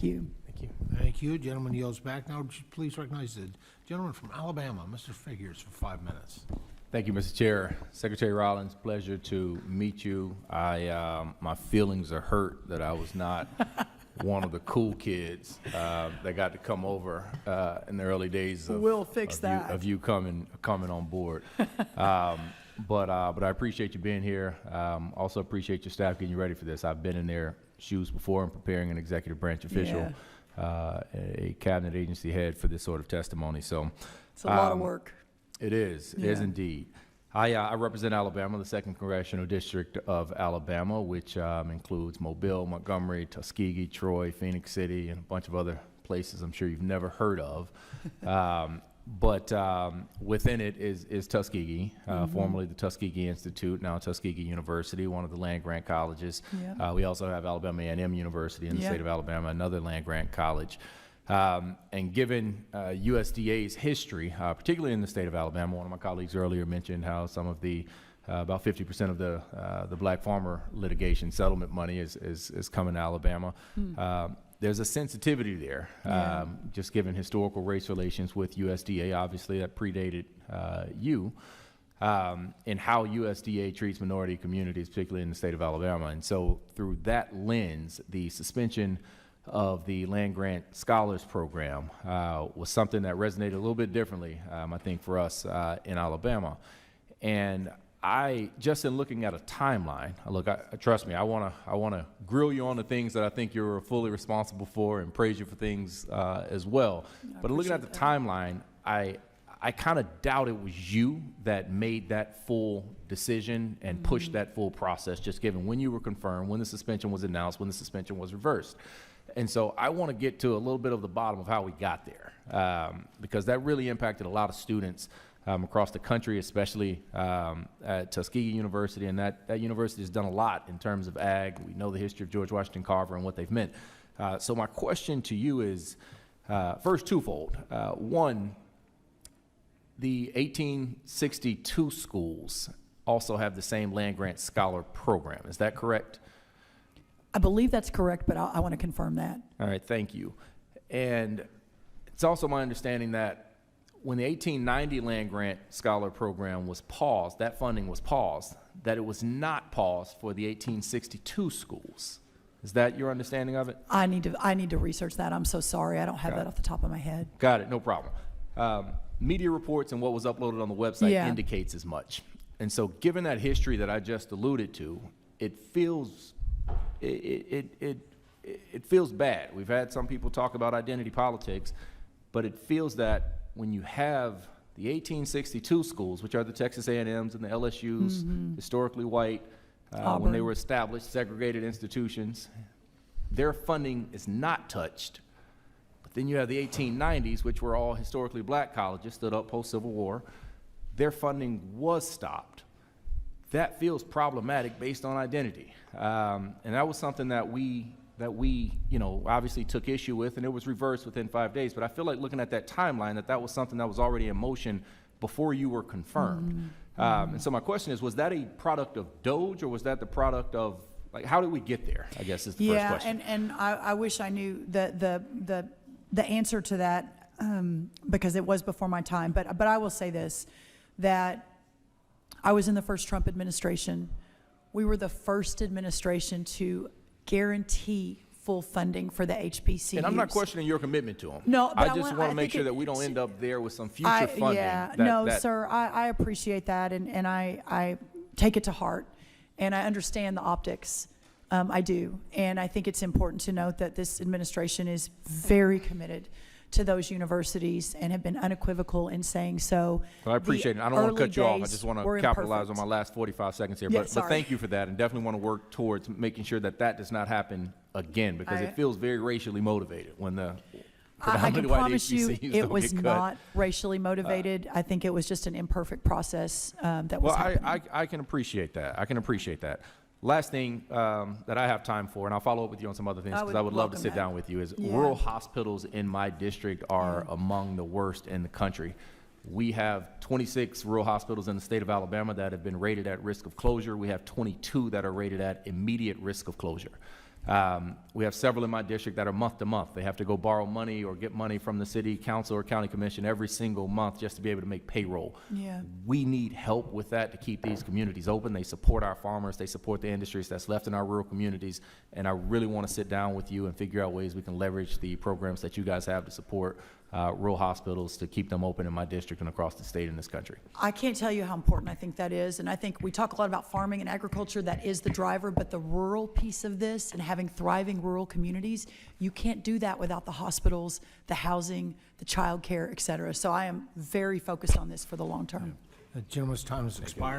you. Thank you. Thank you. Gentleman yields back. Now, would you please recognize the gentleman from Alabama, Mr. Figures, for 5 minutes. Thank you, Mr. Chair. Secretary Rollins, pleasure to meet you. My feelings are hurt that I was not one of the cool kids that got to come over in the early days of, We'll fix that. of you coming on board. But I appreciate you being here. Also appreciate your staff getting you ready for this. I've been in their shoes before and preparing an executive branch official, a cabinet agency head for this sort of testimony. So It's a lot of work. It is. It is indeed. I represent Alabama, the 2nd Congressional District of Alabama, which includes Mobile, Montgomery, Tuskegee, Troy, Phoenix City, and a bunch of other places I'm sure you've never heard of. But within it is Tuskegee, formerly the Tuskegee Institute, now Tuskegee University, one of the land-grant colleges. We also have Alabama A&M University in the state of Alabama, another land-grant college. And given USDA's history, particularly in the state of Alabama, one of my colleagues earlier mentioned how some of the about 50% of the black farmer litigation settlement money is coming to Alabama. There's a sensitivity there, just given historical race relations with USDA, obviously that predated you, and how USDA treats minority communities, particularly in the state of Alabama. And so through that lens, the suspension of the land grant scholars program was something that resonated a little bit differently, I think, for us in Alabama. And just in looking at a timeline, trust me, I wanna grill you on the things that I think you're fully responsible for and praise you for things as well. But looking at the timeline, I kind of doubt it was you that made that full decision and pushed that full process, just given when you were confirmed, when the suspension was announced, when the suspension was reversed. And so I want to get to a little bit of the bottom of how we got there, because that really impacted a lot of students across the country, especially at Tuskegee University, and that university has done a lot in terms of ag. We know the history of George Washington Carver and what they've meant. So my question to you is, first, twofold. One, the 1862 schools also have the same land-grant scholar program. Is that correct? I believe that's correct, but I want to confirm that. All right, thank you. And it's also my understanding that when the 1890 land grant scholar program was paused, that funding was paused, that it was not paused for the 1862 schools. Is that your understanding of it? I need to research that. I'm so sorry. I don't have that off the top of my head. Got it, no problem. Media reports and what was uploaded on the website indicates as much. And so given that history that I just alluded to, it feels bad. We've had some people talk about identity politics, but it feels that when you have the 1862 schools, which are the Texas A&Ms and the LSUs, historically white, when they were established, segregated institutions, their funding is not touched. But then you have the 1890s, which were all historically black colleges, stood up post-Civil War. Their funding was stopped. That feels problematic based on identity. And that was something that we obviously took issue with, and it was reversed within 5 days. But I feel like looking at that timeline, that was something that was already in motion before you were confirmed. And so my question is, was that a product of DOGE, or was that the product of, like, how did we get there, I guess is the first question. And I wish I knew the answer to that, because it was before my time. But I will say this, that I was in the first Trump administration. We were the first administration to guarantee full funding for the HBCUs. And I'm not questioning your commitment to them. No, but I just want to make sure that we don't end up there with some future funding. Yeah, sir, I appreciate that, and I take it to heart, and I understand the optics. I do, and I think it's important to note that this administration is very committed to those universities and have been unequivocal in saying so. Well, I appreciate it. I don't want to cut you off. I just want to capitalize on my last 45 seconds here. But thank you for that, and definitely want to work towards making sure that does not happen again, because it feels very racially motivated when the I can promise you it was not racially motivated. I think it was just an imperfect process that was happening. Well, I can appreciate that. I can appreciate that. Last thing that I have time for, and I'll follow up with you on some other things because I would love to sit down with you, is rural hospitals in my district are among the worst in the country. We have 26 rural hospitals in the state of Alabama that have been rated at risk of closure. We have 22 that are rated at immediate risk of closure. We have several in my district that are month to month. They have to go borrow money or get money from the city council or county commission every single month just to be able to make payroll. Yeah. We need help with that to keep these communities open. They support our farmers. They support the industries that's left in our rural communities. And I really want to sit down with you and figure out ways we can leverage the programs that you guys have to support rural hospitals to keep them open in my district and across the state in this country. I can't tell you how important I think that is, and I think we talk a lot about farming and agriculture. That is the driver, but the rural piece of this and having thriving rural communities, you can't do that without the hospitals, the housing, the child care, et cetera. So I am very focused on this for the long term. The gentleman's time has expired.